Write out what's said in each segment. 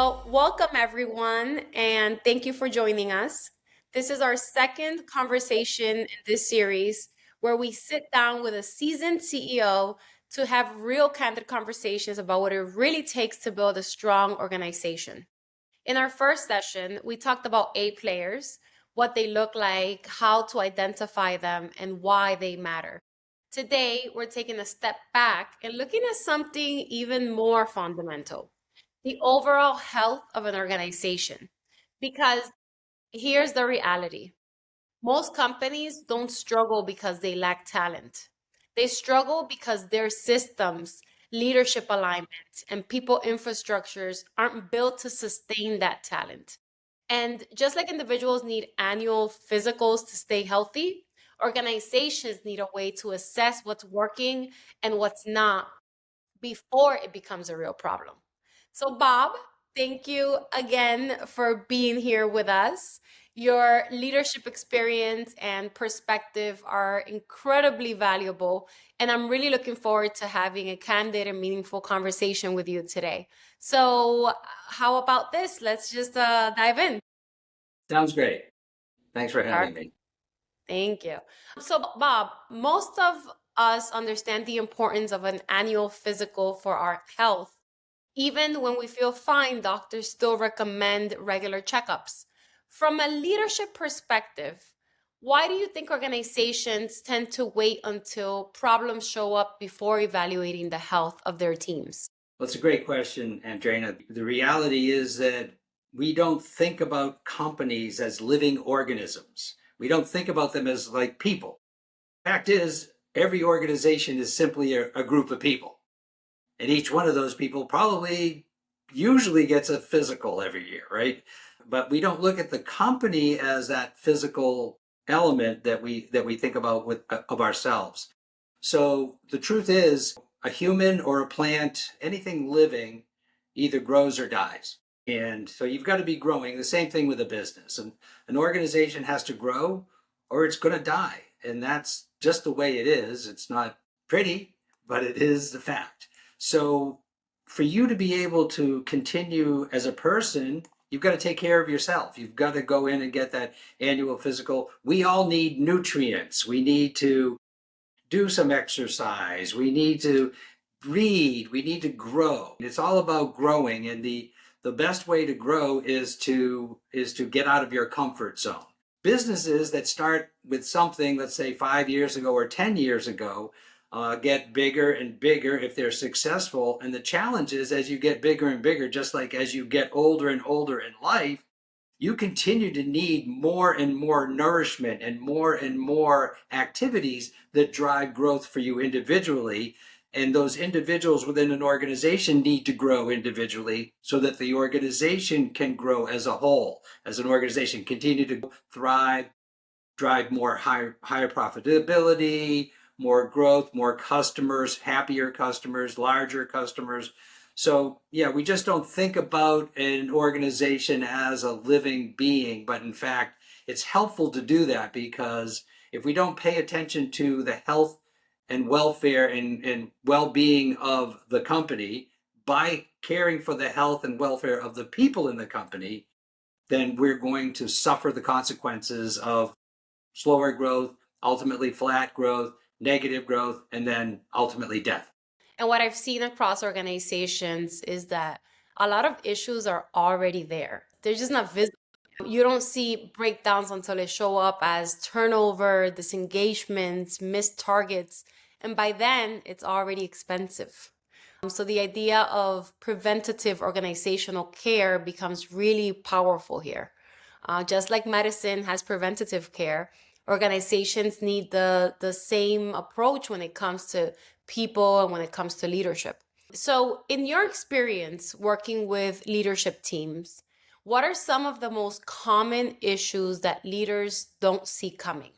Well, welcome everyone, and thank you for joining us. This is our second conversation in this series where we sit down with a seasoned CEO to have real candid conversations about what it really takes to build a strong organization. In our first session, we talked about A players, what they look like, how to identify them, and why they matter. Today, we're taking a step back and looking at something even more fundamental, the overall health of an organization. Because here's the reality, most companies don't struggle because they lack talent. They struggle because their systems, leadership alignment, and people infrastructures aren't built to sustain that talent. And just like individuals need annual physicals to stay healthy, organizations need a way to assess what's working and what's not before it becomes a real problem. So, Bob, thank you again for being here with us. Your leadership experience and perspective are incredibly valuable, and I'm really looking forward to having a candid and meaningful conversation with you today. So, how about this? Let's just dive in. Sounds great. Thanks for having Perfect. me. Thank you. So, Bob, most of us understand the importance of an annual physical for our health. Even when we feel fine, doctors still recommend regular checkups. From a leadership perspective, why do you think organizations tend to wait until problems show up before evaluating the health of their teams? Well, it's a great question, Andrea. The reality is that we don't think about companies as living organisms. We don't think about them as like people. Fact is, every organization is simply a group of people. And each one of those people probably usually gets a physical every year, right? But we don't look at the company as that physical element that we think about with of ourselves. So the truth is, a human or a plant, anything living, either grows or dies. And so you've got to be growing. The same thing with a business. And an organization has to grow or it's going to die. And that's just the way it is. It's not pretty, but it is the fact. So for you to be able to continue as a person, you've got to take care of yourself. You've got to go in and get that annual physical. We all need nutrients. We need to do some exercise. We need to read. We need to grow. It's all about growing, and the best way to grow is to get out of your comfort zone. Businesses that start with something, let's say 5 years ago or 10 years ago, get bigger and bigger if they're successful. And the challenge is, as you get bigger and bigger, just like as you get older and older in life, you continue to need more and more nourishment and more activities that drive growth for you individually. And those individuals within an organization need to grow individually so that the organization can grow as a whole, as an organization, continue to thrive, drive more higher profitability, more growth, more customers, happier customers, larger customers. So, yeah, we just don't think about an organization as a living being, but in fact, it's helpful to do that because if we don't pay attention to the health and welfare and well-being of the company by caring for the health and welfare of the people in the company, then we're going to suffer the consequences of slower growth, ultimately flat growth, negative growth, and then ultimately death. And what I've seen across organizations is that a lot of issues are already there. They're just not visible. You don't see breakdowns until they show up as turnover, disengagements, missed targets. And by then, it's already expensive. So the idea of preventative organizational care becomes really powerful here. Just like medicine has preventative care, organizations need the same approach when it comes to people and when it comes to leadership. So, in your experience working with leadership teams, what are some of the most common issues that leaders don't see coming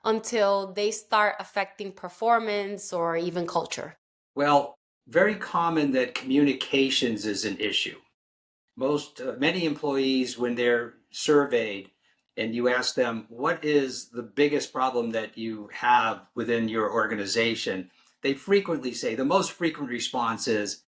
until they start affecting performance or even culture? Well, very common that communications is an issue. Many employees, when they're surveyed and you ask them, what is the biggest problem that you have within your organization? They frequently say, the most frequent response is,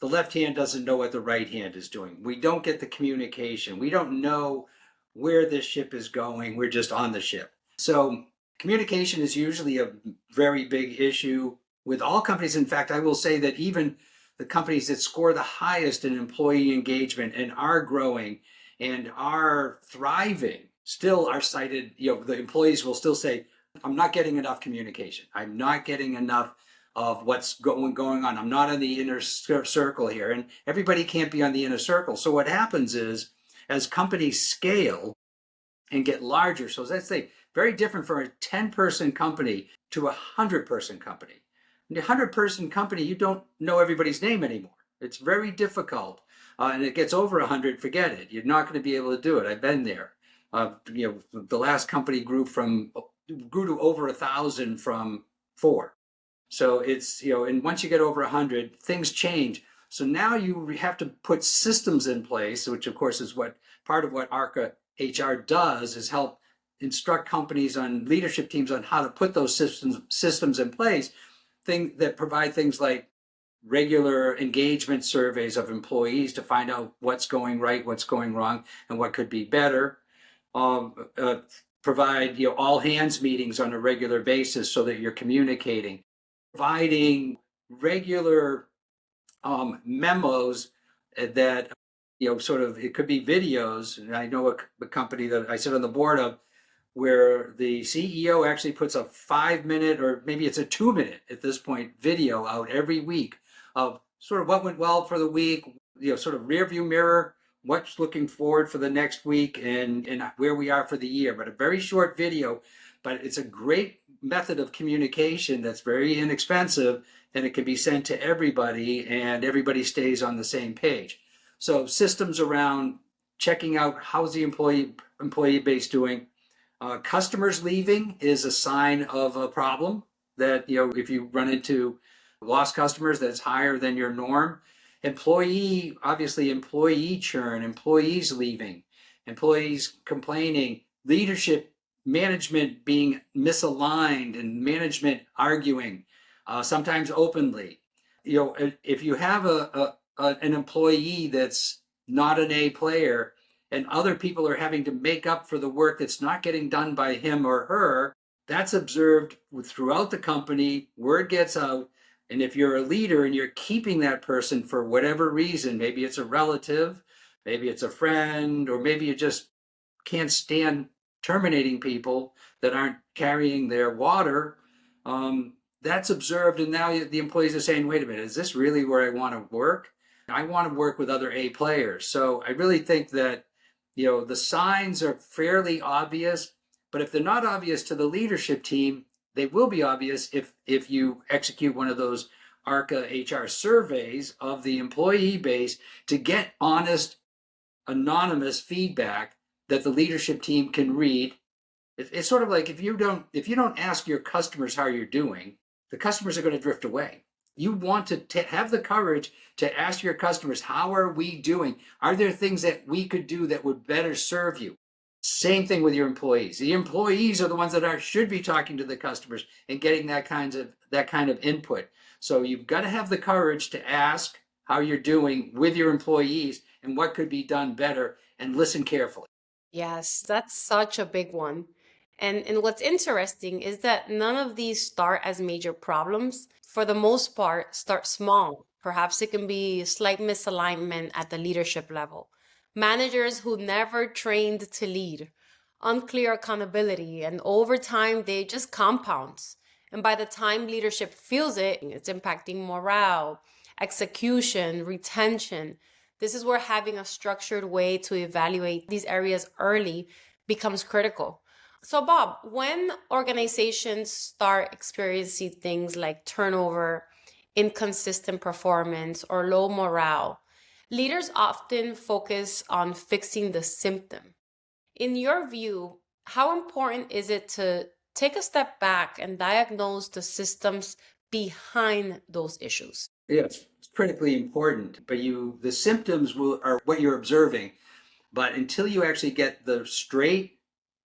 the left hand doesn't know what the right hand is doing. We don't get the communication. We don't know where this ship is going. We're just on the ship. So communication is usually a very big issue with all companies. In fact, I will say that even the companies that score the highest in employee engagement and are growing and are thriving still are cited, the employees will still say, I'm not getting enough communication. I'm not getting enough of what's going on. I'm not in the inner circle here. And everybody can't be on the inner circle. So what happens is, as companies scale and get larger, so let's say very different from a 10-person company to a 100-person company. In a 100-person company, you don't know everybody's name anymore. It's very difficult. And it gets over 100, forget it. You're not going to be able to do it. I've been there. The last company grew to over 1,000 from 4. So it's, and once you get over 100, things change. So now you have to put systems in place, which of course is what part of what Arka HR does, is help instruct companies on leadership teams on how to put those systems in place, things that provide things like regular engagement surveys of employees to find out what's going right, what's going wrong, and what could be better. Provide all hands meetings on a regular basis so that you're communicating, providing regular memos that sort of, it could be videos. And I know a company that I sit on the board of where the CEO actually puts a 5-minute, or maybe it's a 2-minute at this point, video out every week of sort of what went well for the week, sort of rear view mirror, what's looking forward for the next week, and where we are for the year. But a very short video, but it's a great method of communication that's very inexpensive, and it can be sent to everybody, and everybody stays on the same page. So systems around checking out how's the employee base doing. Customers leaving is a sign of a problem, that if you run into lost customers that's higher than your norm. Obviously employee churn, employees leaving, employees complaining, leadership, management being misaligned, and management arguing, sometimes openly. If you have an employee that's not an A player, and other people are having to make up for the work that's not getting done by him or her, that's observed throughout the company. Word gets out. And if you're a leader and you're keeping that person for whatever reason, maybe it's a relative, maybe it's a friend, or maybe you just can't stand terminating people that aren't carrying their water, that's observed. And now the employees are saying, wait a minute, is this really where I want to work? I want to work with other A players. So I really think that, the signs are fairly obvious, but if they're not obvious to the leadership team, they will be obvious if you execute one of those Arka HR surveys of the employee base to get honest, anonymous feedback that the leadership team can read. It's sort of like if you don't ask your customers how you're doing, the customers are going to drift away. You want to have the courage to ask your customers, how are we doing? Are there things that we could do that would better serve you? Same thing with your employees. The employees are the ones that should be talking to the customers and getting that kind of input. So you've got to have the courage to ask how you're doing with your employees and what could be done better, and listen carefully. Yes, that's such a big one. And what's interesting is that none of these start as major problems. For the most part, start small. Perhaps it can be a slight misalignment at the leadership level. Managers who never trained to lead, unclear accountability, and over time they just compounds. And by the time leadership feels it, it's impacting morale, execution, retention. This is where having a structured way to evaluate these areas early becomes critical. So, Bob, when organizations start experiencing things like turnover, inconsistent performance, or low morale, leaders often focus on fixing the symptom. In your view, how important is it to take a step back and diagnose the systems behind those issues? Yes, it's critically important, but the symptoms are what you're observing. But until you actually get the straight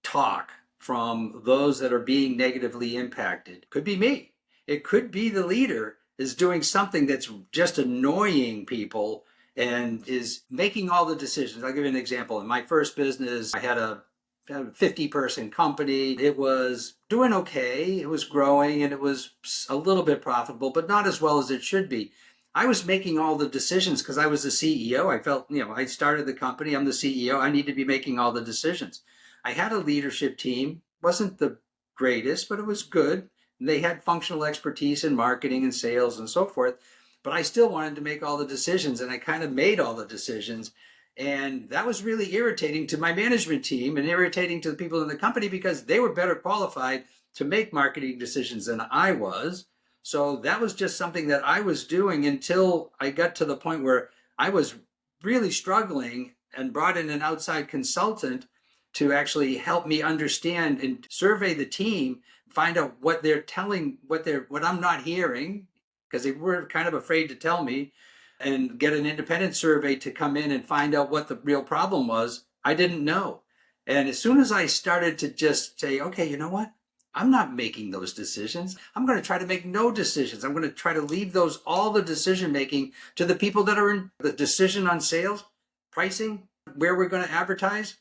talk from those that are being negatively impacted, could be me, it could be the leader is doing something that's just annoying people and is making all the decisions. I'll give you an example. In my first business, I had a 50-person company. It was doing okay. It was growing and it was a little bit profitable, but not as well as it should be. I was making all the decisions because I was the CEO. I felt, I started the company. I'm the CEO. I need to be making all the decisions. I had a leadership team. Wasn't the greatest, but it was good. They had functional expertise in marketing and sales and so forth. But I still wanted to make all the decisions, and I kind of made all the decisions. And that was really irritating to my management team and irritating to the people in the company because they were better qualified to make marketing decisions than I was. So that was just something that I was doing until I got to the point where I was really struggling and brought in an outside consultant to actually help me understand and survey the team, find out what they're telling, what I'm not hearing, because they were kind of afraid to tell me, and get an independent survey to come in and find out what the real problem was. I didn't know. And as soon as I started to just say, okay, you know what? I'm not making those decisions. I'm going to try to make no decisions. I'm going to try to leave all the decision making to the people that are in the decision on sales, pricing, where we're going to advertise,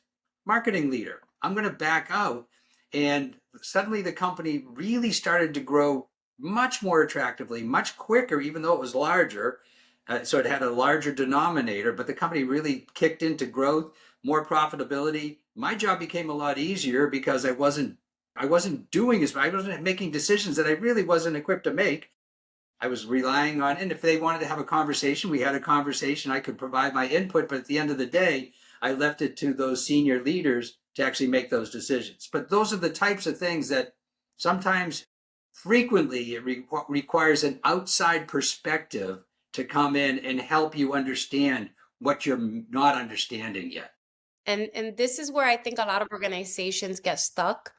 marketing leader. I'm going to back out. And suddenly the company really started to grow much more attractively, much quicker, even though it was larger. So it had a larger denominator, but the company really kicked into growth, more profitability. My job became a lot easier because I wasn't doing as I wasn't making decisions that I really wasn't equipped to make. I was relying on, and if they wanted to have a conversation, we had a conversation. I could provide my input, but at the end of the day, I left it to those senior leaders to actually make those decisions. But those are the types of things that sometimes, frequently, it requires an outside perspective to come in and help you understand what you're not understanding yet. And this is where I think a lot of organizations get stuck,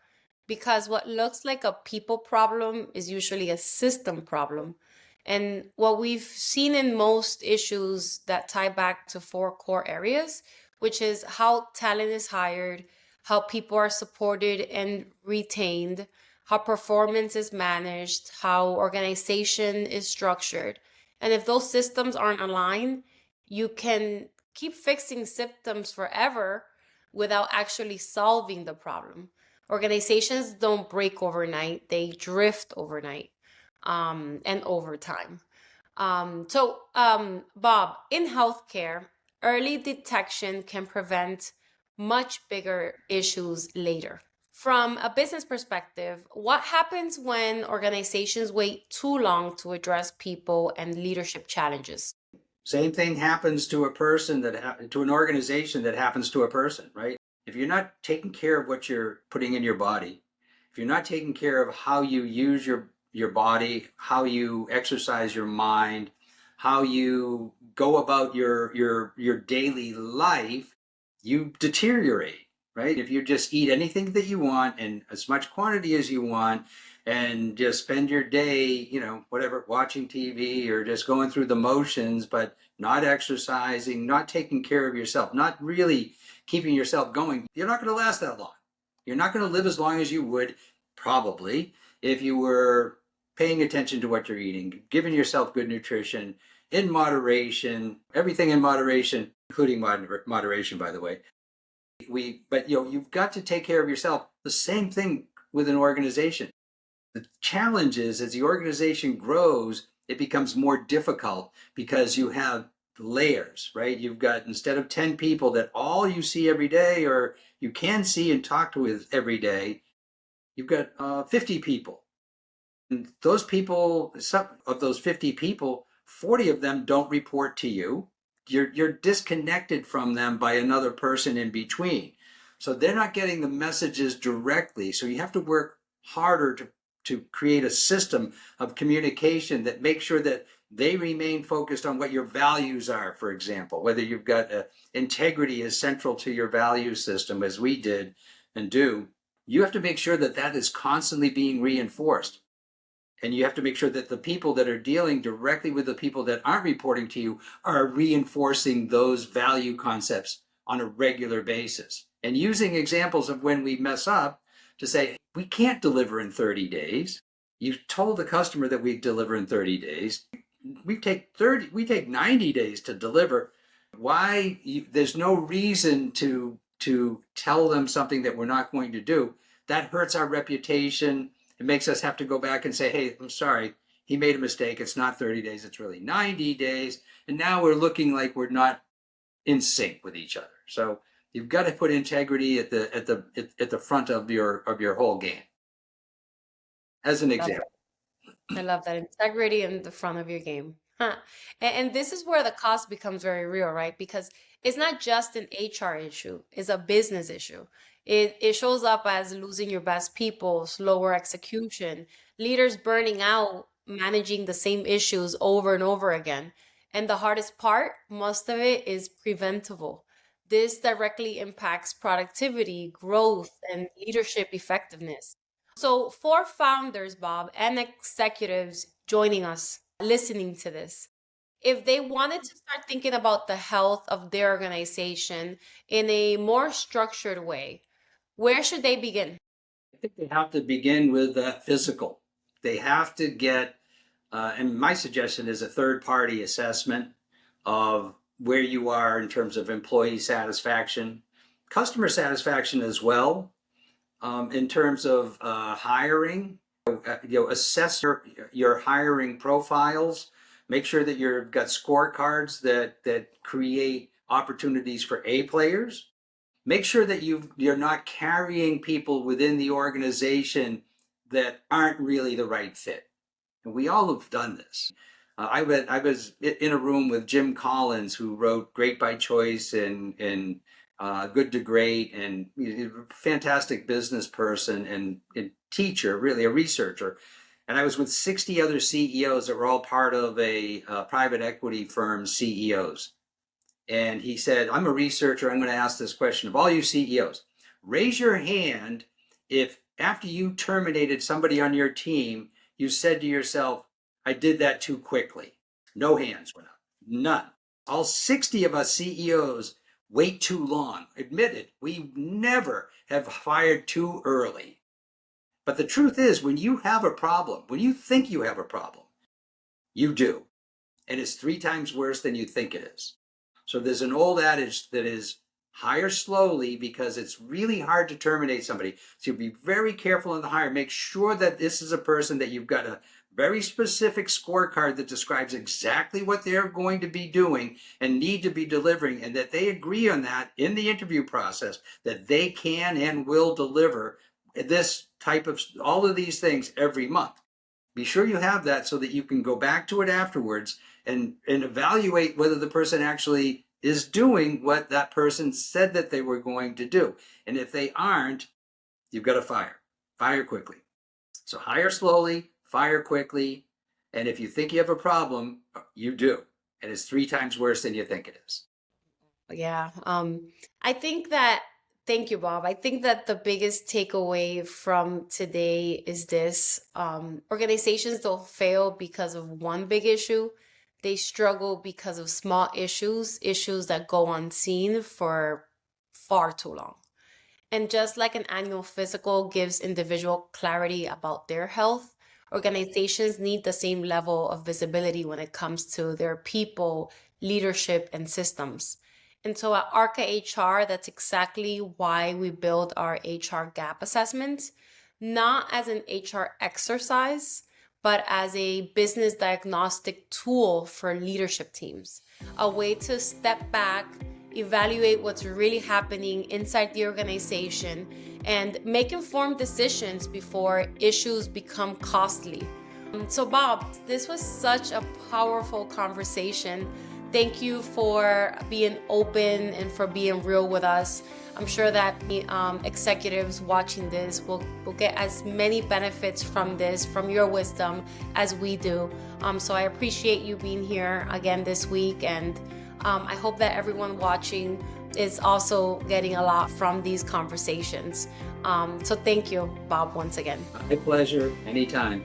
because what looks like a people problem is usually a system problem. And what we've seen in most issues that tie back to four core areas, which is how talent is hired, how people are supported and retained, how performance is managed, how organization is structured. And if those systems aren't aligned, you can keep fixing symptoms forever without actually solving the problem. Organizations don't break overnight, they drift overnight, and over time. Bob, in healthcare, early detection can prevent much bigger issues later. From a business perspective, what happens when organizations wait too long to address people and leadership challenges? Same thing happens to a person to an organization that happens to a person, right? If you're not taking care of what you're putting in your body, if you're not taking care of how you use your body, how you exercise your mind, how you go about your daily life, you deteriorate, right? If you just eat anything that you want in as much quantity as you want and just spend your day, whatever, watching TV or just going through the motions, but not exercising, not taking care of yourself, not really keeping yourself going, you're not going to last that long. You're not going to live as long as you would probably if you were paying attention to what you're eating, giving yourself good nutrition in moderation, everything in moderation, including moderation, by the way. But you've got to take care of yourself. The same thing with an organization. The challenge is as the organization grows, it becomes more difficult because you have layers, right? You've got, instead of 10 people that all you see every day or you can see and talk with every day, you've got 50 people. And those people, some of those 50 people, 40 of them don't report to you. You're disconnected from them by another person in between. So they're not getting the messages directly. So you have to work harder to create a system of communication that makes sure that they remain focused on what your values are, for example, whether you've got integrity is central to your value system, as we did and do. You have to make sure that that is constantly being reinforced. And you have to make sure that the people that are dealing directly with the people that aren't reporting to you are reinforcing those value concepts on a regular basis. And using examples of when we mess up to say, we can't deliver in 30 days. You told the customer that we deliver in 30 days. We take 90 days to deliver. There's no reason to tell them something that we're not going to do. That hurts our reputation. It makes us have to go back and say, hey, I'm sorry, he made a mistake. It's not 30 days, it's really 90 days. And now we're looking like we're not in sync with each other. So you've got to put integrity at the front of your whole game. As an Love example. I love that integrity in the front of your game. Huh. And this is where the cost becomes very real, right? Because it's not just an HR issue, it's a business issue. It shows up as losing your best people, slower execution, leaders burning out, managing the same issues over and over again. And the hardest part, most of it is preventable. This directly impacts productivity, growth, and leadership effectiveness. So, for founders, Bob, and executives joining us, listening to this, if they wanted to start thinking about the health of their organization in a more structured way, where should they begin? I think they have to begin with that physical. They have to get, and my suggestion is a third party assessment of where you are in terms of employee satisfaction, customer satisfaction as well, in terms of hiring. Assess your hiring profiles. Make sure that you've got scorecards that create opportunities for A players. Make sure that you're not carrying people within the organization that aren't really the right fit. And we all have done this. I was in a room with Jim Collins, who wrote Great by Choice and Good to Great, and he's a fantastic business person and teacher, really a researcher. And I was with 60 other CEOs that were all part of a private equity firm's CEOs. And he said, I'm a researcher. I'm going to ask this question of all you CEOs. Raise your hand if after you terminated somebody on your team, you said to yourself, I did that too quickly. No hands went up. None. All 60 of us CEOs wait too long. Admitted, we never have fired too early. But the truth is, when you have a problem, when you think you have a problem, you do. And it's 3 times worse than you think it is. So there's an old adage that is hire slowly, because it's really hard to terminate somebody. So be very careful in the hire. Make sure that this is a person that you've got a very specific scorecard that describes exactly what they're going to be doing and need to be delivering, and that they agree on that in the interview process, that they can and will deliver this type of all of these things every month. Be sure you have that so that you can go back to it afterwards and evaluate whether the person actually is doing what that person said that they were going to do. And if they aren't, you've got to fire. Fire quickly. So hire slowly, fire quickly, and if you think you have a problem, you do. And it's 3 times worse than you think it is. Yeah. I think that, thank you, Bob. I think that the biggest takeaway from today is this. Organizations don't fail because of one big issue. They struggle because of small issues that go unseen for far too long. And just like an annual physical gives individual clarity about their health, organizations need the same level of visibility when it comes to their people, leadership, and systems. And so at Arka HR, that's exactly why we build our HR gap assessment, not as an HR exercise, but as a business diagnostic tool for leadership teams, a way to step back, evaluate what's really happening inside the organization, and make informed decisions before issues become costly. So, Bob, this was such a powerful conversation. Thank you for being open and for being real with us. I'm sure that executives watching this will get as many benefits from this, from your wisdom, as we do. So I appreciate you being here again this week, and I hope that everyone watching is also getting a lot from these conversations. So thank you, Bob, once again. My pleasure. Anytime.